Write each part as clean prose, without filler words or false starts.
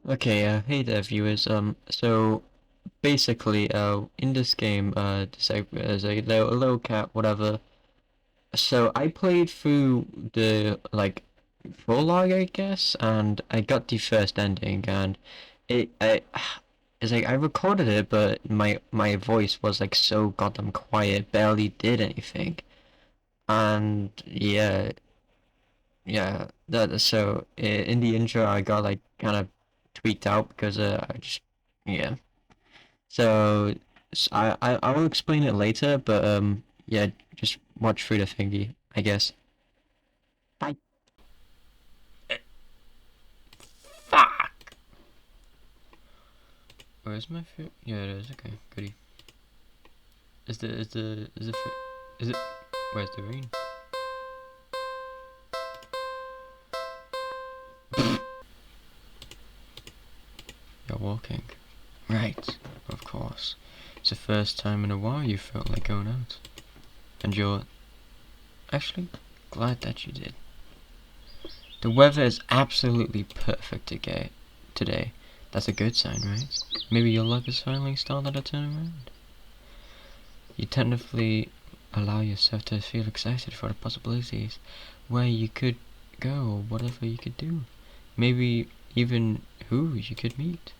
Okay, hey there viewers. So basically, in this game, there's a little cat, whatever. So I played through the, like, prologue, I guess, and I got the first ending, and I, it's like I recorded it, but my voice was like so goddamn quiet, barely did anything, and in the intro I got like kind of tweaked out because I just yeah. So I will explain it later, but yeah, just watch through the thingy, I guess. Bye. Fuck. Where's my food? Yeah, it is. Okay, goody. Is it? Where's the rain? You're walking. Right, of course. It's the first time in a while you felt like going out, and you're actually glad that you did. The weather is absolutely perfect today. That's a good sign, right? Maybe your luck is finally starting to turn around. You tentatively allow yourself to feel excited for the possibilities where you could go or whatever you could do. Maybe even who you could meet.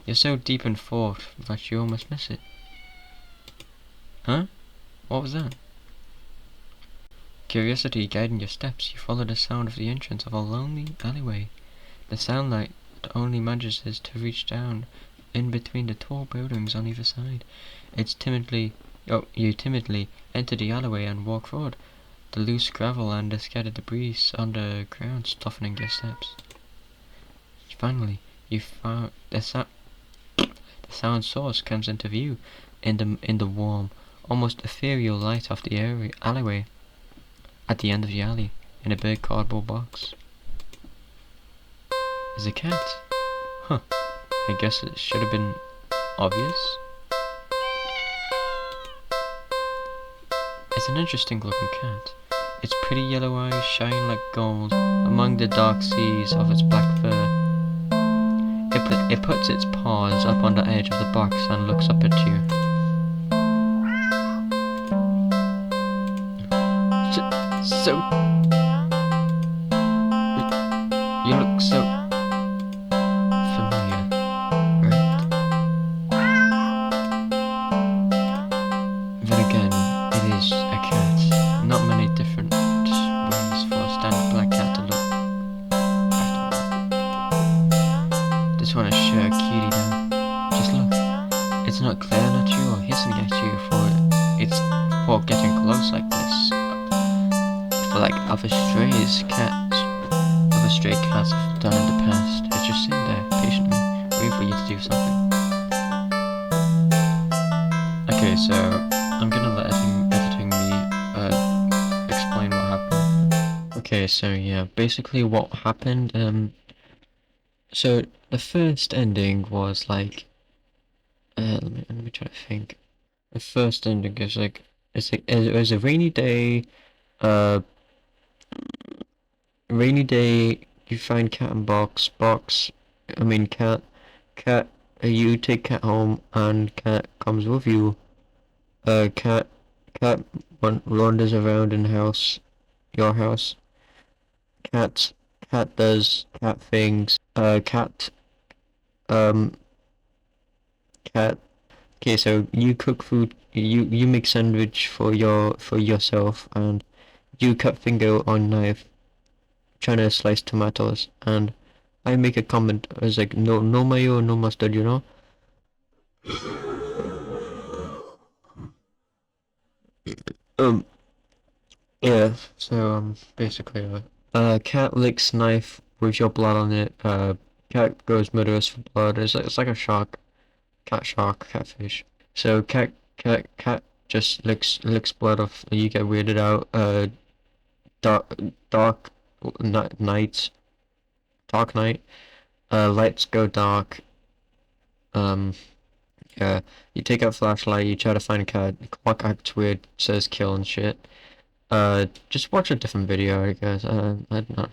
You're so deep in thought that you almost miss it. Huh? What was that? Curiosity guiding your steps, you follow the sound of the entrance of a lonely alleyway. The soundlight only manages to reach down in between the tall buildings on either side. You timidly enter the alleyway and walk forward, the loose gravel and the scattered debris on the ground toughening your steps. Finally, you found the sound source comes into view in the warm, almost ethereal light of the alleyway. At the end of the alley, in a big cardboard box, is a cat. Huh. I guess it should have been obvious. It's an interesting looking cat. Its pretty yellow eyes shine like gold among the dark seas of its black fur. It puts its paws up on the edge of the box and looks up at you. So you look so familiar, right? Then again, it is a cat. Not many different ways for a standard black cat to look after all. This one is sure a cutie though. Just look. It's not glaring at you or hissing at you for getting close like this. For like other stray cats have done in the past. It's just sitting there patiently, waiting for you to do something. Okay, so I'm gonna let editing me explain what happened. Okay, so yeah, basically what happened. So the first ending was like, let me try to think. The first ending is like, it was a rainy day. Uh, Rainy day, you find cat and I mean cat, you take cat home and cat comes with you. Cat, cat wanders around in your house. Cat, cat does cat things. Um, cat. Okay, so you cook food. You make sandwich for yourself, and you cut finger on knife, trying to slice tomatoes, and I make a comment. I was like, no mayo, no mustard, you know. Um, yeah. So basically, cat licks knife with your blood on it. Cat goes murderous for blood. It's like a shark, catfish. So cat just licks blood off. You get weirded out. Dark dark night, dark night. Lights go dark. Um, yeah, you take out flashlight, you try to find a cat, the clock acts weird, says kill and shit. Just watch a different video, I guess. I don't know.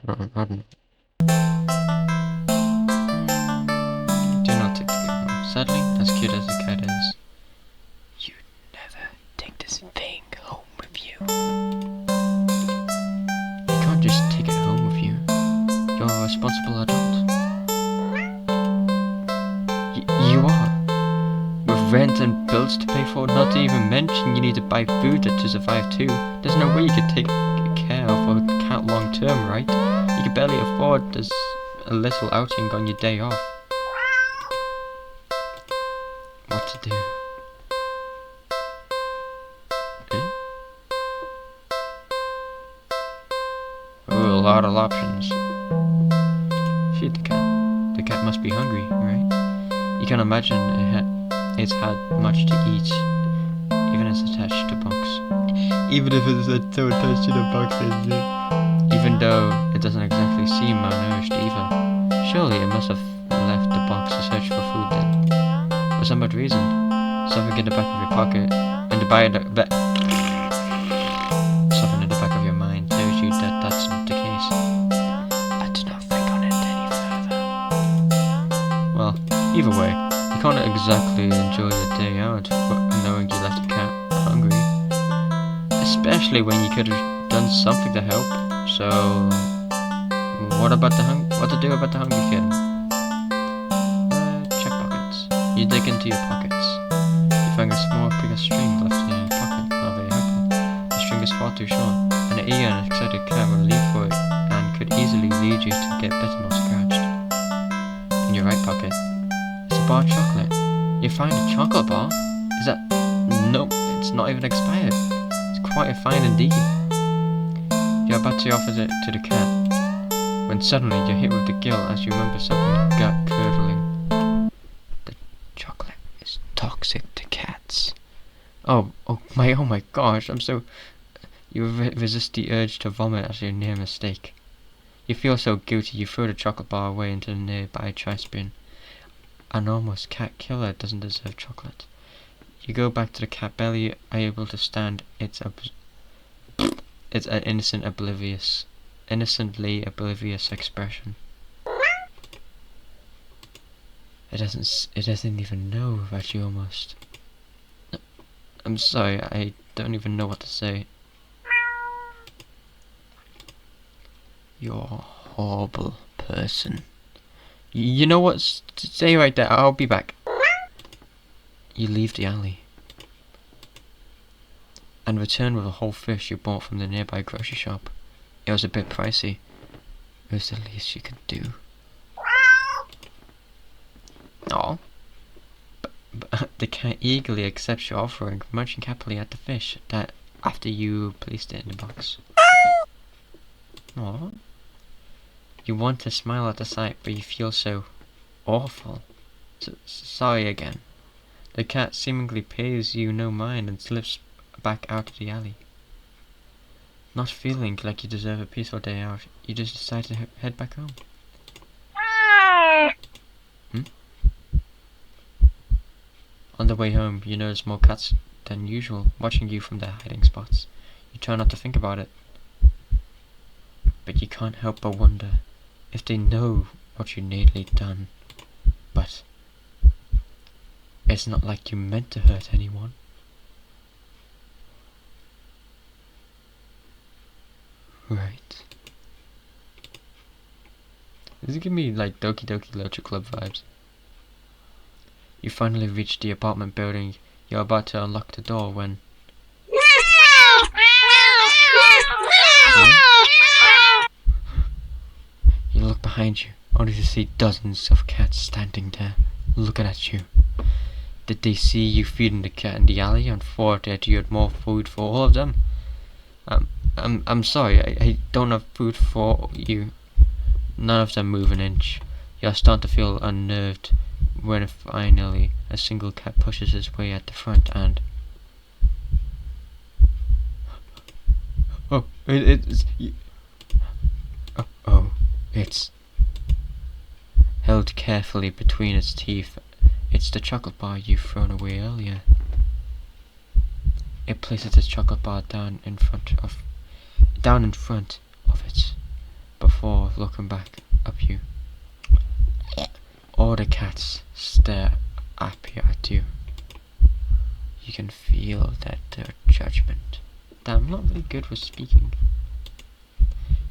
rent and bills to pay for, not to even mention you need to buy food to survive too. There's no way you could take care of a cat long term, right? You could barely afford this a little outing on your day off. What to do? Oh, a lot of options. Feed the cat. The cat must be hungry, right? You can imagine it's had much to eat, even as attached to box. Even if it's so attached to the box, even though it doesn't exactly seem malnourished either. Surely it must have left the box to search for food then. For some odd reason, something in the back of your pocket, and something in the back of your mind tells you that that's not the case. But do not think on it any further. Well, either way, you can't exactly enjoy your day out knowing you left the cat hungry. Especially when you could have done something to help. So, what to do about the hungry kid? Check pockets. You dig into your pockets. You find a small piece of string left in your pocket. Not very helpful. The string is far too short, and an eager and excited cat will leap for it and could easily lead you to get bitten or scratched. In your right pocket is a bar of chocolate. You find a chocolate bar? Is that... No, it's not even expired. It's quite a find indeed. You're about to offer it to the cat, when suddenly you're hit with the guilt as you remember something gut-curdling. The chocolate is toxic to cats. Oh my gosh, You resist the urge to vomit as your near mistake. You feel so guilty you throw the chocolate bar away into the nearby trash bin. An almost cat killer doesn't deserve chocolate. You go back to the cat, barely able to stand its innocently oblivious expression. It doesn't even know that you almost... I'm sorry, I don't even know what to say. You're a horrible person. You know what? Stay right there, I'll be back. You leave the alley and return with a whole fish you bought from the nearby grocery shop. It was a bit pricey. It was the least you could do. Aw. But the cat eagerly accepts your offering, munching happily at the fish that after you placed it in the box. Aw. You want to smile at the sight, but you feel so awful. Sorry again. The cat seemingly pays you no mind and slips back out of the alley. Not feeling like you deserve a peaceful day out, you just decide to head back home. On the way home, you notice more cats than usual watching you from their hiding spots. You try not to think about it, but you can't help but wonder if they know what you nearly done. But it's not like you meant to hurt anyone. Right. This is giving me like Doki Doki Literature Club vibes. You finally reach the apartment building. You're about to unlock the door when... You look behind you, only to see dozens of cats standing there, looking at you. Did they see you feeding the cat in the alley and thought that you had more food for all of them? I'm sorry, I don't have food for you. None of them move an inch. You're starting to feel unnerved when finally a single cat pushes its way at the front and... It's held carefully between its teeth. It's the chocolate bar you've thrown away earlier. It places its chocolate bar down in front of it before looking back up you. All the cats stare happy at you. You can feel their judgment. Damn, I'm not really good with speaking.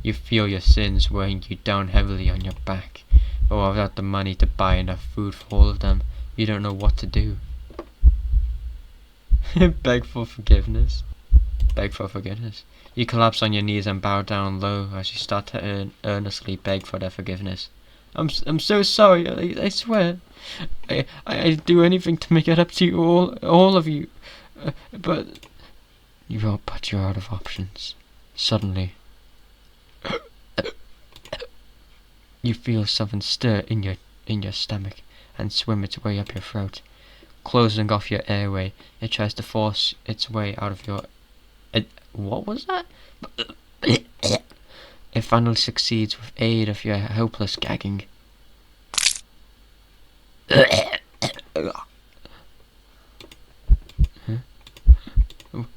You feel your sins weighing you down heavily on your back, but without the money to buy enough food for all of them, you don't know what to do. Beg for forgiveness. Beg for forgiveness. You collapse on your knees and bow down low as you start to earnestly beg for their forgiveness. I'm so sorry. I swear. I'd do anything to make it up to you all of you. But you're out of options. Suddenly, you feel something stir in your stomach and swim its way up your throat, closing off your airway. It tries to force its way out of your... what was that? It finally succeeds with aid of your hopeless gagging.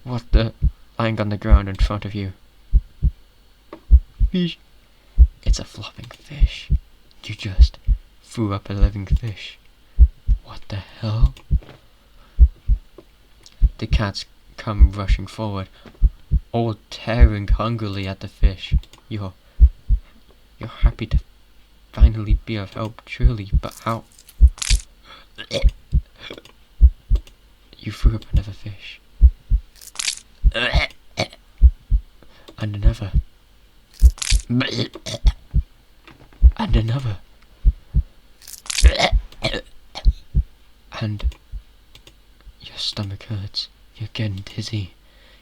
What the... lying on the ground in front of you? Fish. It's a flopping fish. You just threw up a living fish. What the hell? The cats come rushing forward, all tearing hungrily at the fish. You're happy to finally be of help, truly, but how? You threw up another fish. And another. And another. And your stomach hurts. You're getting dizzy.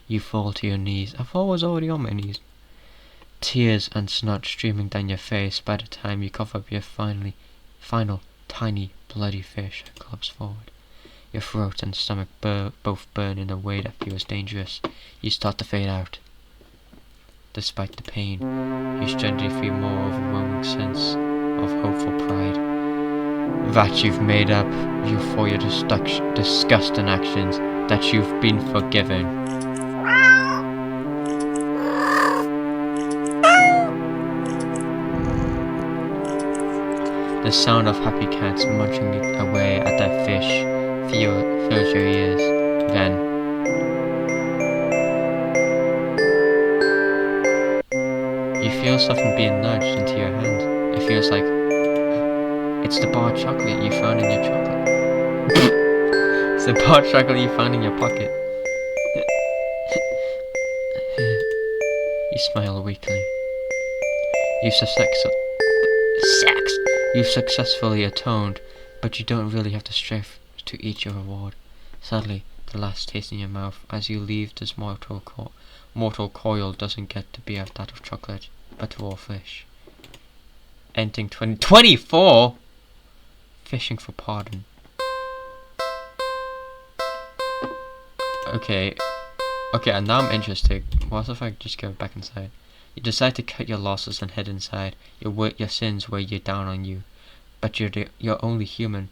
You fall to your knees. I was already on my knees. Tears and snot streaming down your face by the time you cough up your final tiny bloody fish that clubs forward. Your throat and stomach both burn in a way that feels dangerous. You start to fade out. Despite the pain, you strangely feel more overwhelming sense of hopeful pride that you've made up you for your disgusting actions, that you've been forgiven. The sound of happy cats munching away at that fish fills your ears. Then you feel something being nudged into your hand. It feels like it's the bar chocolate you found in your chocolate. It's the bar chocolate you found in your pocket. You smile weakly. You've successfully atoned, but you don't really have the strength to eat your reward. Sadly, the last taste in your mouth as you leave this mortal coil doesn't get to be that of chocolate, but raw fish. Ending 2024? Fishing for pardon. Okay, and now I'm interested. What if I just go back inside? You decide to cut your losses and head inside. Your sins weigh you down on you, but you're only human.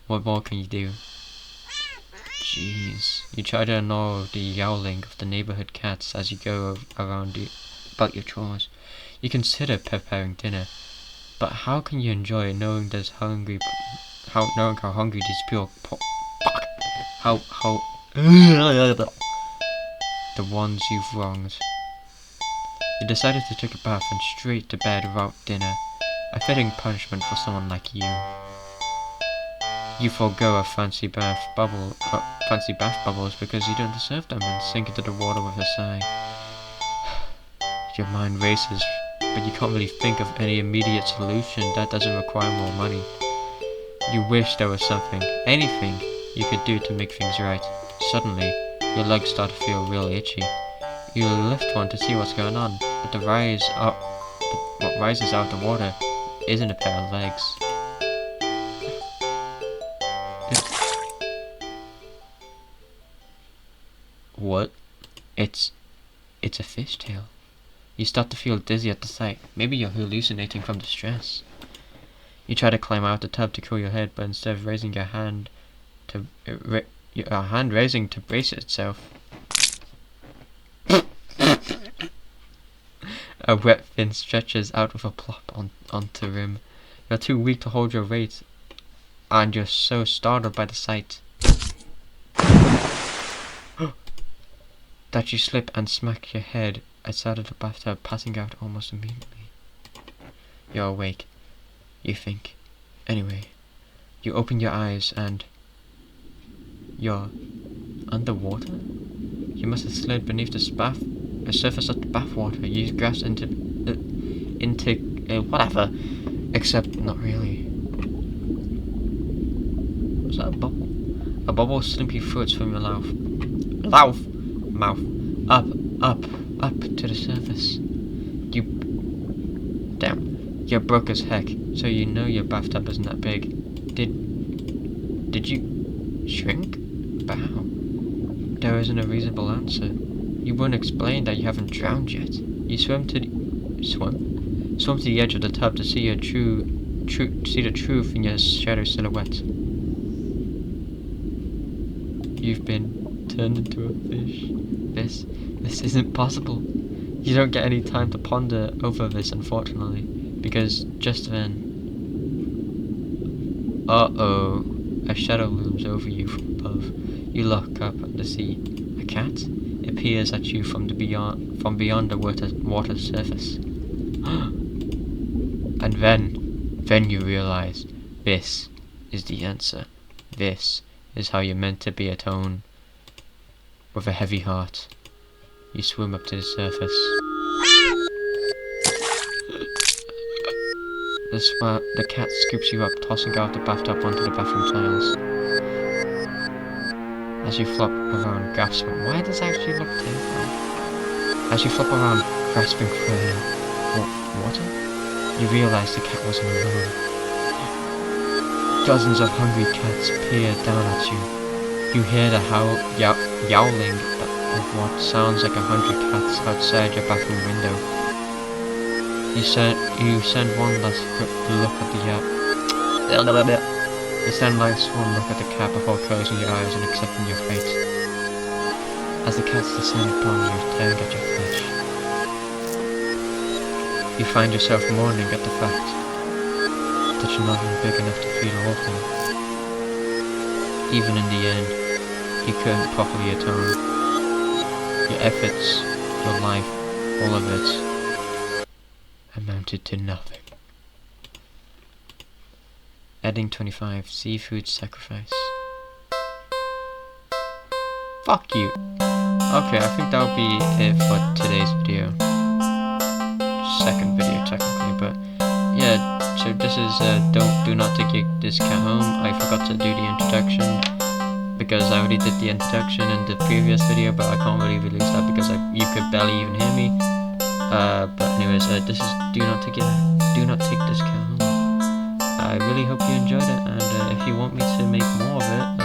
What more can you do? Jeez. You try to ignore the yowling of the neighborhood cats as you go around about your chores. You consider preparing dinner, but how can you enjoy knowing knowing how hungry these people how the ones you've wronged. You decided to take a bath and straight to bed without dinner, a fitting punishment for someone like you. You forego a fancy bath bubbles because you don't deserve them and sink into the water with a sigh. Your mind races, but you can't really think of any immediate solution that doesn't require more money. You wish there was something, anything, you could do to make things right. Suddenly, your legs start to feel really itchy. You lift one to see what's going on, but what rises out of the water isn't a pair of legs. What? It's a fishtail. You start to feel dizzy at the sight. Maybe you're hallucinating from the stress. You try to climb out the tub to cool your head, but instead of raising your hand to brace itself, a wet fin stretches out with a plop onto the rim. You're too weak to hold your weight, and you're so startled by the sight that you slip and smack your head outside of the bathtub, passing out almost immediately. You're awake, you think. Anyway, you open your eyes and You're underwater? You must have slid beneath the surface of the bathwater. You grasped into whatever. Except not really. Was that a bubble? A bubble simply floats from your mouth. Mouth. Up to the surface. Damn. You're broke as heck, so you know your bathtub isn't that big. Did you shrink? But how? There isn't a reasonable answer. You won't explain that you haven't drowned yet. You swim to the edge of the tub to see the truth in your shadow silhouette. You've been turned into a fish. This isn't possible. You don't get any time to ponder over this, unfortunately, because just then, a shadow looms over you from above. You look up at the sea. A cat appears at you from beyond the water's surface. And then you realize this is the answer. This is how you're meant to be at home. With a heavy heart, you swim up to the surface. The cat scoops you up, tossing out the bathtub onto the bathroom tiles. As you flop around, gasping, why does that actually look terrifying? As you flop around, grasping for water, you realize the cat wasn't alone. Dozens of hungry cats peer down at you. You hear the yowling of what sounds like 100 cats outside your bathroom window. You send one last look at the cat before closing your eyes and accepting your fate. As the cats descend upon you, tearing at your flesh, you find yourself mourning at the fact that you're not even big enough to feed all of them. Even in the end, you couldn't properly atone. Your efforts, your life, all of it, amounted to nothing. Heading 25, Seafood Sacrifice. Fuck you. Okay, I think that'll be it for today's video. Second video technically, but yeah, so this is do not take this cat home. I forgot to do the introduction because I already did the introduction in the previous video, but I can't really release that because you could barely even hear me. But anyways, this is do not take this cat home. I really hope you enjoyed it, and if you want me to make more of it,